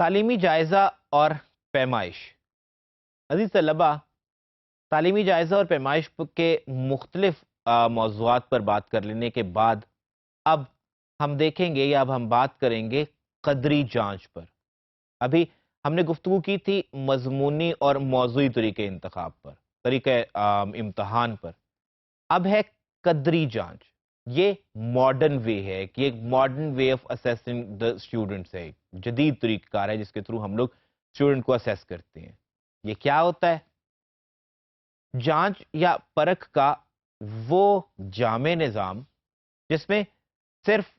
تعلیمی جائزہ اور پیمائش۔ عزیز طلبہ، تعلیمی جائزہ اور پیمائش کے مختلف موضوعات پر بات کر لینے کے بعد اب ہم دیکھیں گے یا اب ہم بات کریں گے قدری جانچ پر۔ ابھی ہم نے گفتگو کی تھی مضمونی اور موضوعی طریقے انتخاب پر، طریقہ امتحان پر۔ اب ہے قدری جانچ۔ یہ ماڈرن وے ہے کہ ایک modern way of assessing the students ہے، جدید طریقہ کار ہے جس کے تھرو ہم لوگ اسٹوڈنٹ کو اسیس کرتے ہیں۔ یہ کیا ہوتا ہے؟ جانچ یا پرکھ کا وہ جامع نظام جس میں صرف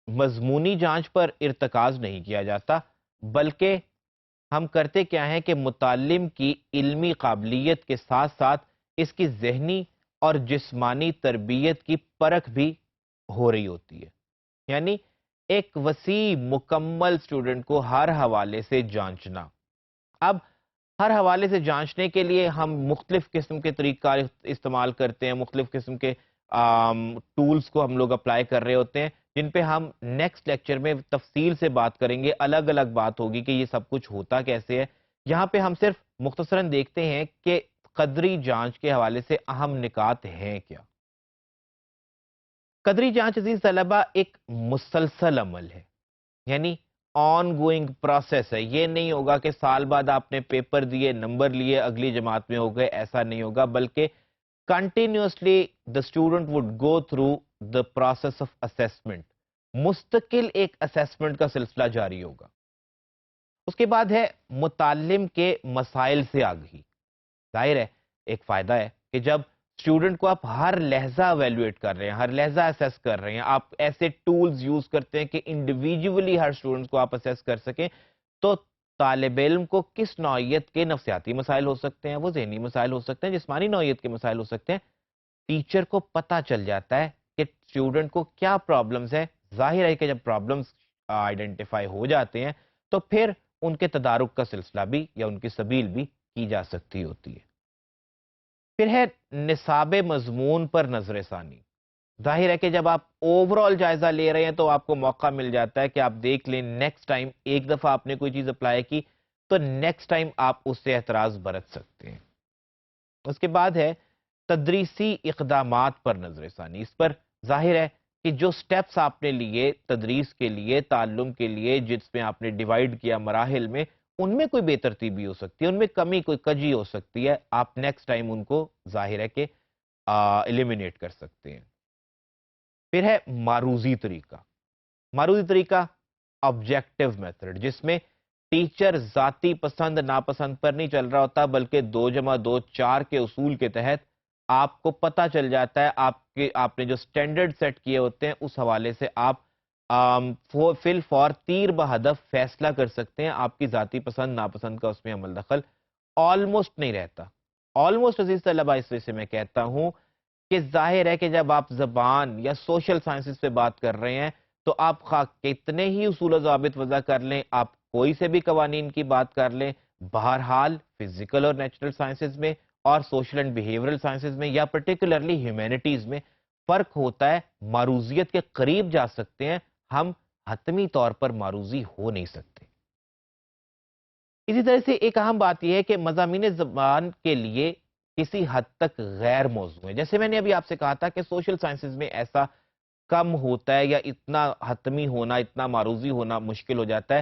مضمونی جانچ پر ارتکاز نہیں کیا جاتا، بلکہ ہم کرتے کیا ہیں کہ متعلم کی علمی قابلیت کے ساتھ ساتھ اس کی ذہنی اور جسمانی تربیت کی پرکھ بھی ہو رہی ہوتی ہے۔ یعنی ایک وسیع مکمل اسٹوڈنٹ کو ہر حوالے سے جانچنا۔ اب ہر حوالے سے جانچنے کے لیے ہم مختلف قسم کے طریقہ استعمال کرتے ہیں، مختلف قسم کے ٹولز کو ہم لوگ اپلائی کر رہے ہوتے ہیں، جن پہ ہم نیکسٹ لیکچر میں تفصیل سے بات کریں گے۔ الگ الگ بات ہوگی کہ یہ سب کچھ ہوتا کیسے ہے۔ یہاں پہ ہم صرف مختصراً دیکھتے ہیں کہ قدری جانچ کے حوالے سے اہم نکات ہیں کیا۔ قدری جانچ عزیز طلبہ ایک مسلسل عمل ہے، یعنی آن گوئنگ پروسیس ہے۔ یہ نہیں ہوگا کہ سال بعد آپ نے پیپر دیے، نمبر لیے، اگلی جماعت میں ہو گئے، ایسا نہیں ہوگا، بلکہ continuously the student would go through the process of assessment۔ مستقل ایک اسیسمنٹ کا سلسلہ جاری ہوگا۔ اس کے بعد ہے متعلم کے مسائل سے آگہی۔ ظاہر ہے ایک فائدہ ہے کہ جب اسٹوڈنٹ کو آپ ہر لہجہ ایویلویٹ کر رہے ہیں، ہر لہجہ اسیس کر رہے ہیں، آپ ایسے ٹولز یوز کرتے ہیں کہ انڈیویجولی ہر اسٹوڈنٹ کو آپ اسیس کر سکیں، تو طالب علم کو کس نوعیت کے نفسیاتی مسائل ہو سکتے ہیں، وہ ذہنی مسائل ہو سکتے ہیں، جسمانی نوعیت کے مسائل ہو سکتے ہیں، ٹیچر کو پتا چل جاتا ہے کہ اسٹوڈنٹ کو کیا پرابلمز ہے۔ ظاہر ہے کہ جب پرابلمز آئیڈینٹیفائی ہو جاتے ہیں تو پھر ان کے تدارک کا سلسلہ بھی یا ان کی سبیل بھی کی جا سکتی ہوتی ہے۔ پھر ہے نصاب مضمون پر نظر ثانی۔ ظاہر ہے کہ جب آپ اوورآل جائزہ لے رہے ہیں تو آپ کو موقع مل جاتا ہے کہ آپ دیکھ لیں نیکسٹ ٹائم، ایک دفعہ آپ نے کوئی چیز اپلائی کی تو نیکسٹ ٹائم آپ اس سے اعتراض برت سکتے ہیں۔ اس کے بعد ہے تدریسی اقدامات پر نظر ثانی۔ اس پر ظاہر ہے کہ جو سٹیپس آپ نے لیے تدریس کے لیے، تعلم کے لیے، جس میں آپ نے ڈیوائیڈ کیا مراحل میں، ان میں کوئی بے ترتیبی ہو سکتی ہے، ان میں کمی کوئی کجی ہو سکتی ہے، آپ نیکسٹ ٹائم ان کو ظاہر ہے کہ ایلیمینیٹ کر سکتے ہیں۔ پھر ہے معروضی طریقہ۔ معروضی طریقہ آبجیکٹیو میتھڈ، جس میں ٹیچر ذاتی پسند ناپسند پر نہیں چل رہا ہوتا، بلکہ 2+2=4 کے اصول کے تحت آپ کو پتا چل جاتا ہے، آپ نے جو سٹینڈرڈ سیٹ کیے ہوتے ہیں اس حوالے سے آپ فل فور تیر بہدف فیصلہ کر سکتے ہیں۔ آپ کی ذاتی پسند ناپسند کا اس میں عمل دخل آلموسٹ نہیں رہتا۔ آلموسٹ عزیز طلبہ اس وجہ سے میں کہتا ہوں کہ ظاہر ہے کہ جب آپ زبان یا سوشل سائنسز پہ بات کر رہے ہیں تو آپ خواہ کتنے ہی اصول و ضوابط وضع کر لیں، آپ کوئی سے بھی قوانین کی بات کر لیں، بہرحال فزیکل اور نیچرل سائنسز میں اور سوشل اینڈ بیہیورل سائنسز میں یا پرٹیکولرلی ہیومینٹیز میں فرق ہوتا ہے۔ معروضیت کے قریب جا سکتے ہیں ہم، حتمی طور پر معروضی ہو نہیں سکتے۔ اسی طرح سے ایک اہم بات یہ ہے کہ مضامین زبان کے لیے کسی حد تک غیر موضوع ہے۔ جیسے میں نے ابھی آپ سے کہا تھا کہ سوشل سائنسز میں ایسا کم ہوتا ہے یا اتنا حتمی ہونا، اتنا معروضی ہونا مشکل ہو جاتا ہے۔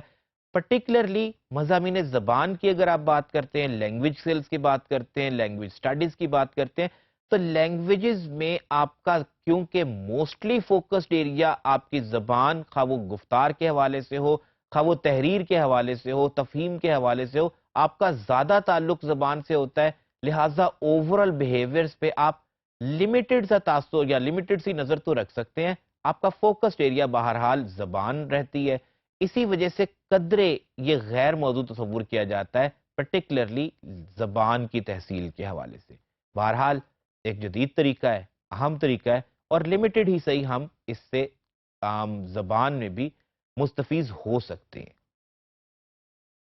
پرٹیکولرلی مضامین زبان کی اگر آپ بات کرتے ہیں، لینگویج سکلز کی بات کرتے ہیں، لینگویج سٹڈیز کی بات کرتے ہیں، تو لینگویجز میں آپ کا کیونکہ موسٹلی فوکسڈ ایریا آپ کی زبان، خواہ وہ گفتار کے حوالے سے ہو، خواہ وہ تحریر کے حوالے سے ہو، تفہیم کے حوالے سے ہو، آپ کا زیادہ تعلق زبان سے ہوتا ہے، لہٰذا اوورال بیہیویئرز پہ آپ لمیٹڈ سا تاثر یا لمیٹڈ سی نظر تو رکھ سکتے ہیں۔ آپ کا فوکسڈ ایریا بہرحال زبان رہتی ہے، اسی وجہ سے قدرے یہ غیر موضوع تصور کیا جاتا ہے، پرٹیکولرلی زبان کی تحصیل کے حوالے سے۔ بہرحال ایک جدید طریقہ ہے، اہم طریقہ ہے، اور لمیٹڈ ہی صحیح ہم اس سے عام زبان میں بھی مستفیض ہو سکتے ہیں۔